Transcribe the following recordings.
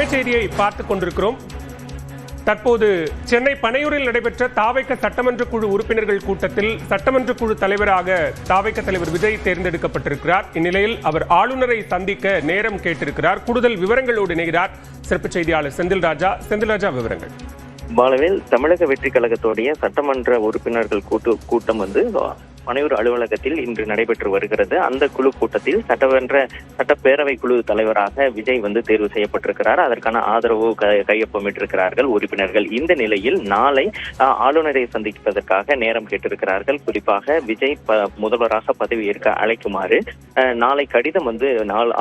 அண்மை செய்தியை பார்த்துக் கொண்டிருக்கிறோம். தற்போது சென்னை பனையூரில் நடைபெற்ற தாவைக்க சட்டமன்ற குழு உறுப்பினர்கள் கூட்டத்தில் சட்டமன்ற குழு தலைவராக தாவைக்க தலைவர் விஜய் தேர்ந்தெடுக்கப்பட்டிருக்கிறார். இந்நிலையில் அவர் ஆளுநரை சந்திக்க நேரம் கேட்டிருக்கிறார். கூடுதல் விவரங்களோடு இணைகிறார் சிறப்பு செய்தியாளர் செந்தில்ராஜா. விவரங்கள். பாலவேல், தமிழக வெற்றி கழகத்துடைய சட்டமன்ற உறுப்பினர்கள் கூட்டம் பனையூர் அலுவலகத்தில் இன்று நடைபெற்று வருகிறது. அந்த குழு கூட்டத்தில் சட்டப்பேரவை குழு தலைவராக விஜய் தேர்வு செய்யப்பட்டிருக்கிறார். அதற்கான ஆதரவு கையொப்பமிட்டிருக்கிறார்கள் உறுப்பினர்கள். இந்த நிலையில் நாளை ஆளுநரை சந்திப்பதற்காக நேரம் கேட்டிருக்கிறார்கள். குறிப்பாக விஜய் முதல்வராக பதவியேற்க அழைக்குமாறு நாளை கடிதம்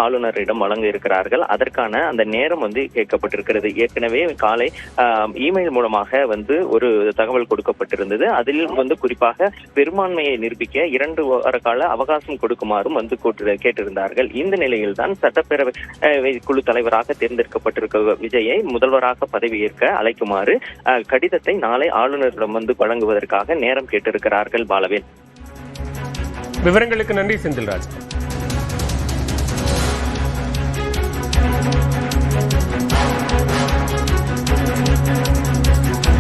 ஆளுநரிடம் வழங்க இருக்கிறார்கள். அதற்கான அந்த நேரம் கேட்கப்பட்டிருக்கிறது. ஏற்கனவே காலை இமெயில் மூலமாக ஒரு தகவல் கொடுக்கப்பட்டிருந்தது. அதில் குறிப்பாக பெரும்பான்மையை நிரூபிக்க 2 வார கால அவகாசம் கொடுக்குமாறும் கேட்டிருந்தார்கள். இந்த நிலையில் தான் சட்டப்பேரவை குழு தலைவராக தேர்ந்தெடுக்கப்பட்டிருக்க விஜயை முதல்வராக பதவியேற்க அழைக்குமாறு கடிதத்தை நாளை ஆளுநரிடம் வழங்குவதற்காக நேரம் கேட்டிருக்கிறார்கள். பாலவேல், விவரங்களுக்கு நன்றி செந்தில்ராஜ்.